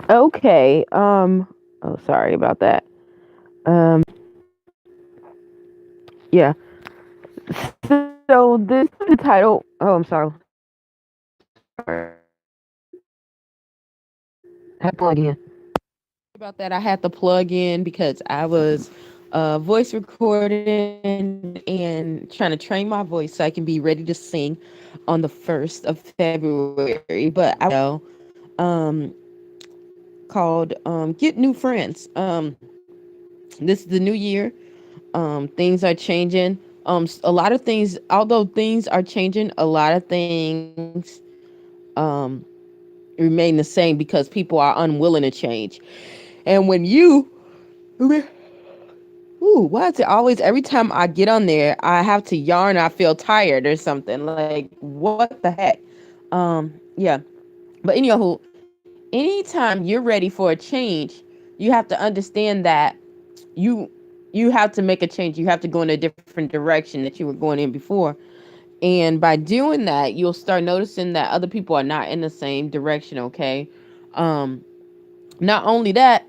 Okay. Oh, sorry about that. Um. Yeah. So this is the title. Oh, I'm sorry. Had plug in. About that, I had to plug in because I was voice recording and trying to train my voice so I can be ready to sing on the 1st of February. But I was called Get New Friends. This is the new year. Things are changing. A lot of things, although things are changing, a lot of things um remain the same because people are unwilling to change. And when you ooh, why is it always every time I get on there, I have to yarn, I feel tired or something. Like, what the heck? Yeah. But anywho, anytime you're ready for a change, you have to understand that you you have to make a change. You have to go in a different direction that you were going in before. And by doing that, you'll start noticing that other people are not in the same direction, okay? Um, Not only that,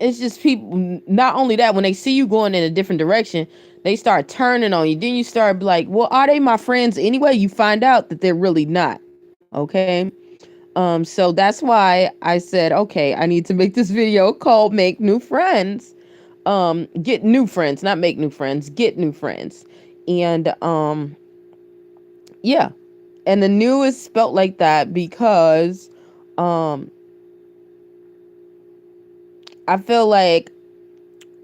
it's just people. Not only that, when they see you going in a different direction, they start turning on you. Then you start like, well, are they my friends anyway? You find out that they're really not. Okay. So that's why I said, okay, I need to make this video called "Make New Friends." Get new friends, not make new friends. Get new friends, and yeah. And the new is spelt like that because um I feel like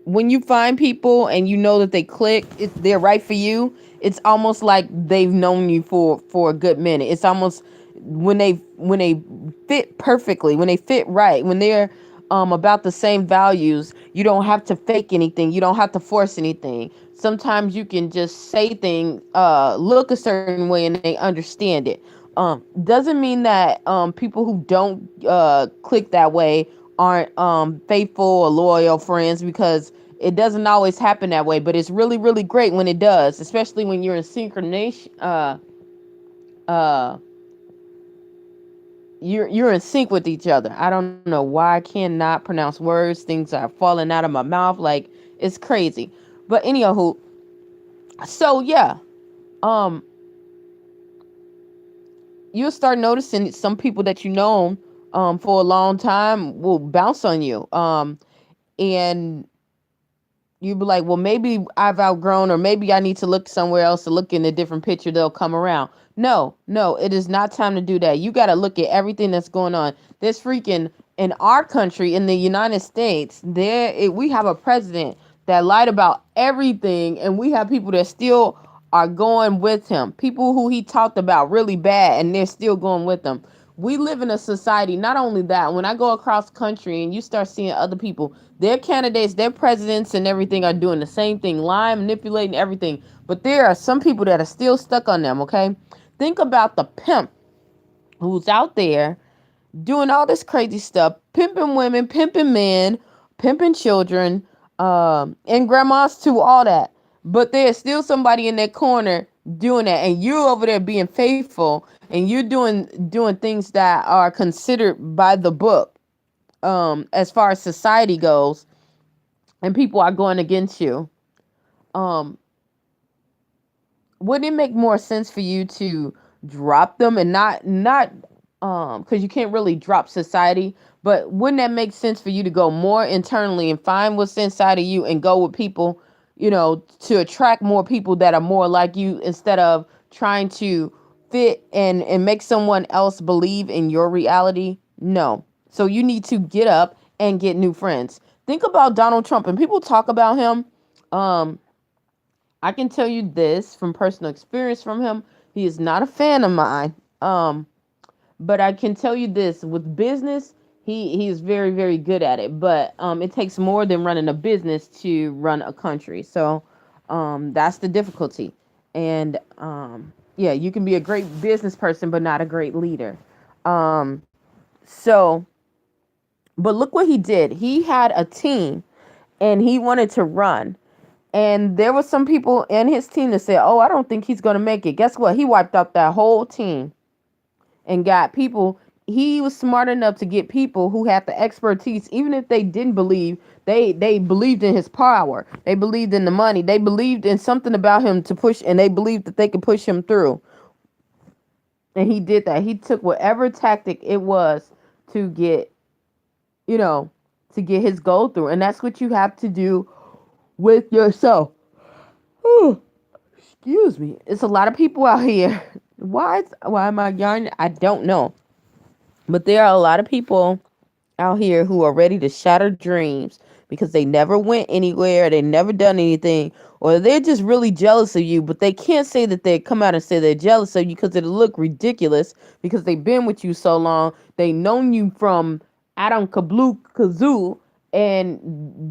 when you find people and you know that they click, they're right for you. It's almost like they've known you for a good minute. It's almost when they fit perfectly, when they fit right, when they're about the same values. You don't have to fake anything. You don't have to force anything. Sometimes you can just say things, look a certain way, and they understand it. Doesn't mean that people who don't click that way aren't faithful or loyal friends, because it doesn't always happen that way, but it's really really great when it does, especially when you're in synchronization. Uh you're in sync with each other. I don't know why I cannot pronounce words. Things are falling out of my mouth like it's crazy. But anyhow, so yeah, um you'll start noticing some people that you know for a long time will bounce on you. And you be like, well, maybe I've outgrown, or maybe I need to look somewhere else to look in a different picture. They'll come around. No, no, it is not time to do that. You got to look at everything that's going on. There's freaking in our country, in the United States, we have a president that lied about everything, and we have people that still are going with him. People who he talked about really bad, and they're still going with him. We live in a society. Not only that, when I go across country and you start seeing other people, their candidates, their presidents, and everything are doing the same thing, lying, manipulating everything. But there are some people that are still stuck on them. Okay, think about the pimp who's out there doing all this crazy stuff, pimping women, pimping men, pimping children, and grandmas too, all that. But there's still somebody in that corner doing that, and you're over there being faithful, and you're doing things that are considered by the book, as far as society goes, and people are going against you. Um, wouldn't it make more sense for you to drop them and not because you can't really drop society, but wouldn't that make sense for you to go more internally and find what's inside of you and go with people, to attract more people that are more like you, instead of trying to fit and make someone else believe in your reality? No. So you need to get up and get new friends. Think about Donald Trump, and people talk about him. um I can tell you this from personal experience from him. He is not a fan of mine. But I can tell you this, with business, he is very very good at it. But it takes more than running a business to run a country. So that's the difficulty. And yeah, you can be a great business person but not a great leader. So but look what he did. He had a team and he wanted to run. And there were some people in his team that said, "Oh, I don't think he's going to make it." Guess what? He wiped out that whole team and got people. he was smart enough to get people who had the expertise, even if they didn't believe. They believed in his power. They believed in the money. They believed in something about him to push, and they believed that they could push him through. And he did that. He took whatever tactic it was to get, you know, to get his goal through. And that's what you have to do with yourself. Whew. Excuse me. It's a lot of people out here. Why am I yarning? I don't know. But there are a lot of people out here who are ready to shatter dreams because they never went anywhere, they never done anything, or they're just really jealous of you, but they can't say that they come out and say they're jealous of you because it'll look ridiculous because they've been with you so long. They known you from Adam Kabloo Kazoo, and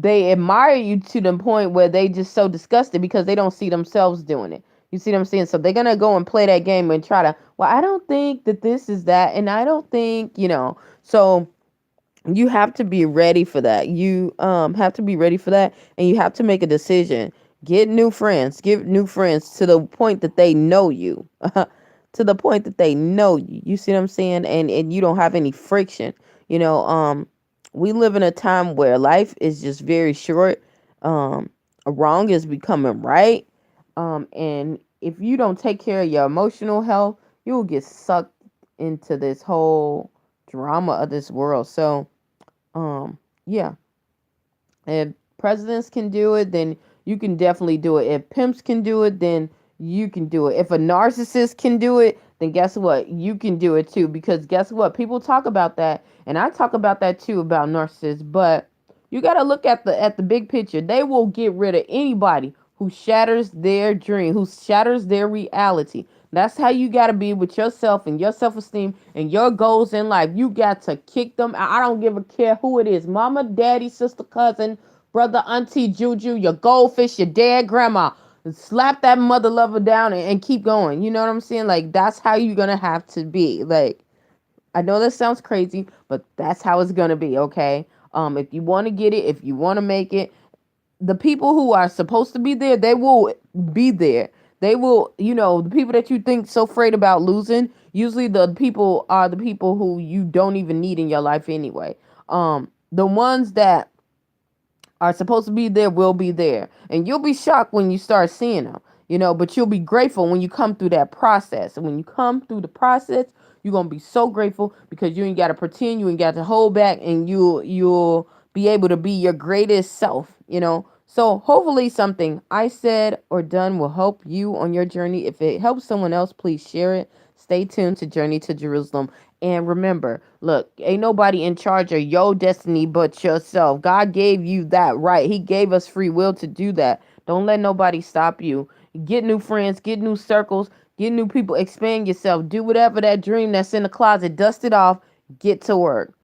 they admire you to the point where they just so disgusted because they don't see themselves doing it. You see what I'm saying? So they're gonna go and play that game and try to, well, I don't think that this is that, and I don't think, so you have to be ready for that. You have to be ready for that, and you have to make a decision. Get new friends. Get new friends to the point that they know you. To the point that they know you. You see what I'm saying? And you don't have any friction. We live in a time where life is just very short. Wrong is becoming right. And if you don't take care of your emotional health, you will get sucked into this whole drama of this world. So yeah. If presidents can do it, then you can definitely do it. If pimps can do it, then you can do it. If a narcissist can do it, then guess what? You can do it too. Because guess what? People talk about that, and I talk about that too about narcissists. But you got to look at the big picture. They will get rid of anybody who shatters their dream, who shatters their reality. That's how you got to be with yourself and your self-esteem and your goals in life. You got to kick them out. I don't give a care who it is. Mama, daddy, sister, cousin, brother, auntie, juju, your goldfish, your dad, grandma. Slap that mother lover down and keep going. You know what I'm saying? Like, that's how you're going to have to be. Like, I know that sounds crazy, but that's how it's going to be, okay? If you want to get it, if you want to make it, the people who are supposed to be there, they will be there. They will, the people that you think so afraid about losing, usually the people are the people who you don't even need in your life anyway. The ones that are supposed to be there will be there. And you'll be shocked when you start seeing them, but you'll be grateful when you come through that process. And when you come through the process, you're going to be so grateful because you ain't got to pretend, you ain't got to hold back, and you'll be able to be your greatest self. So hopefully something I said or done will help you on your journey. If it helps someone else, please share it. Stay tuned to Journey to Jerusalem. And remember, look, ain't nobody in charge of your destiny but yourself. God gave you that right. He gave us free will to do that. Don't let nobody stop you. Get new friends, get new circles, get new people, expand yourself. Do whatever that dream that's in the closet, dust it off, get to work.